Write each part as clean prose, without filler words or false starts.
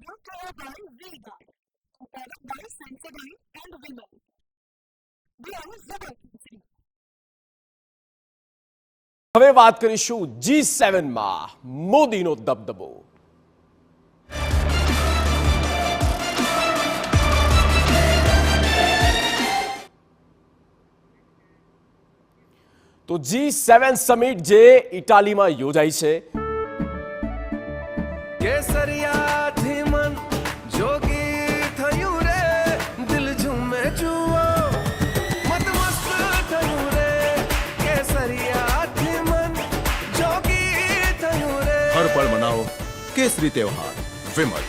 brought to you by Vega, powered by Sensodyne and Vimal. Beyond Zabalpur. હવે વાત કરીશું G7 માં મોદીનો દબદબો. તો G7 સમિટ જે ઇટાલીમાં યોજાઈ છે, કેસરિયાથી મન જોગી થયું રે, દિલ ઝૂમે જુઓ મતમસ્ત થયું રે, કેસરિયાથી મન જોગી થયું રે. हर पल मनाओ केसरी त्योहार. विमल,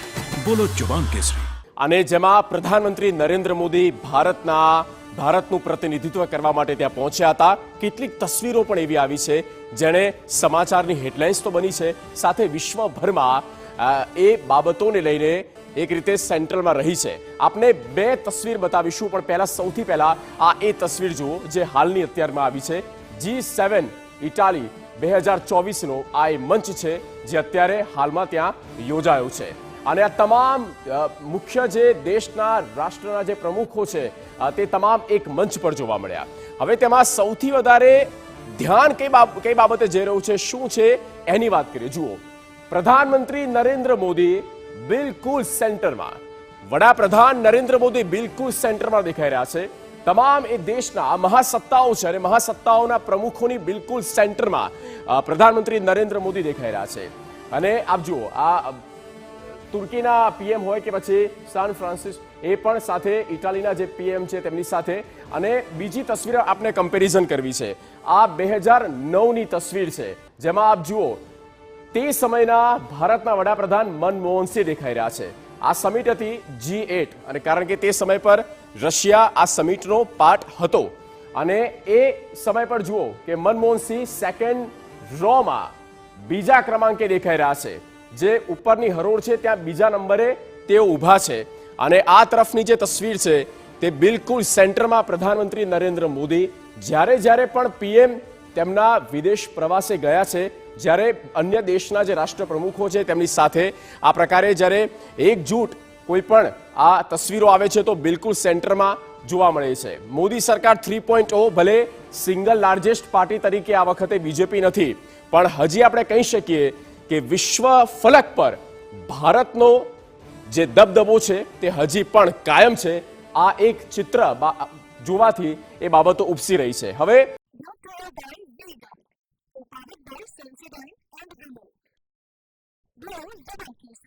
बोलो जुबान केसरी. અને જેમાં પ્રધાનમંત્રી નરેન્દ્ર મોદી ભારતનું પ્રતિનિધિત્વ કરવા માટે ત્યાં પહોંચ્યા હતા. કેટલીક તસવીરો પણ એવી આવી છે જેણે સમાચારની હેડલાઇન્સ તો બની છે, સાથે વિશ્વભરમાં એ બાબતોને લઈને એક રીતે સેન્ટ્રલમાં રહી છે. આપને બે તસવીર બતાવીશું, પણ સૌથી પહેલા આ એ તસવીર જુઓ જે હાલની અત્યારમાં આવી છે. G7 ઇટાલી 2024નો આ એ મંચ છે જે અત્યારે હાલમાં ત્યાં યોજાયો છે. અને આ તમામ મુખ્ય જે દેશના રાષ્ટ્રના જે પ્રમુખો છે તે તમામ એક મંચ પર જોવા મળ્યા. હવે તેમાં સૌથી વધારે ધ્યાન કઈ બાબતે જઈ રહ્યું છે, શું છે એની વાત કરીએ. જુઓ, પ્રધાનમંત્રી નરેન્દ્ર મોદી બિલકુલ સેન્ટરમાં, વડાપ્રધાન નરેન્દ્ર મોદી બિલકુલ સેન્ટરમાં દેખાઈ રહ્યા છે. તમામ એ દેશના મહાસત્તાઓ છે અને મહાસત્તાઓના પ્રમુખોની બિલકુલ સેન્ટરમાં પ્રધાનમંત્રી નરેન્દ્ર મોદી દેખાઈ રહ્યા છે. અને આપ જુઓ, આ તુર્કીના પીએમ હોય કે પછી સાન ફ્રાન્સિસ, એ પણ સાથે ઇટાલીના જે પીએમ છે તેમની સાથે. અને બીજી તસવીર આપને કમ્પેરિઝન કરવી છે. આ 2009ની તસવીર છે જેમાં આપ જુઓ તે સમયના ભારતના વડાપ્રધાન મનમોહનસિંહ દેખાઈ રહ્યા છે. આ સમિટ હતી G8, અને કારણ કે તે સમય પર રશિયા આ સમિટનો પાર્ટ હતો. અને એ સમય પર જુઓ કે મનમોહનસિંહ સેકન્ડ રોમાં બીજા ક્રમાંકે દેખાઈ રહ્યા છે. જે ઉપરની હરોળ છે ત્યાં બીજા નંબરે તેઓ ઊભા છે. અને આ તરફની જે તસવીર છે તે બિલકુલ સેન્ટરમાં પ્રધાનમંત્રી નરેન્દ્ર મોદી. જ્યારે પણ પીએમ તેમના વિદેશ પ્રવાસે ગયા છે, જ્યારે અન્ય દેશના જે રાષ્ટ્ર પ્રમુખો છે તેમની સાથે આ પ્રકારે જ્યારે એકજૂટ કોઈ પણ આ તસવીરો આવે છે તો બિલકુલ સેન્ટરમાં જોવા મળે છે. મોદી સરકાર 3.0 ભલે સિંગલ લાર્જેસ્ટ પાર્ટી તરીકે આ વખતે બીજેપી નથી, પણ હજી આપણે કહી શકીએ કે વિશ્વ ફલક પર ભારતનો જે દબદબો છે તે હજી પણ કાયમ છે. આ એક ચિત્ર જોવાથી એ બાબતો ઉપસી રહી છે. હવે Brought to you by Vega, powered by Sensodyne and Vimal. Beyond Zabalpur.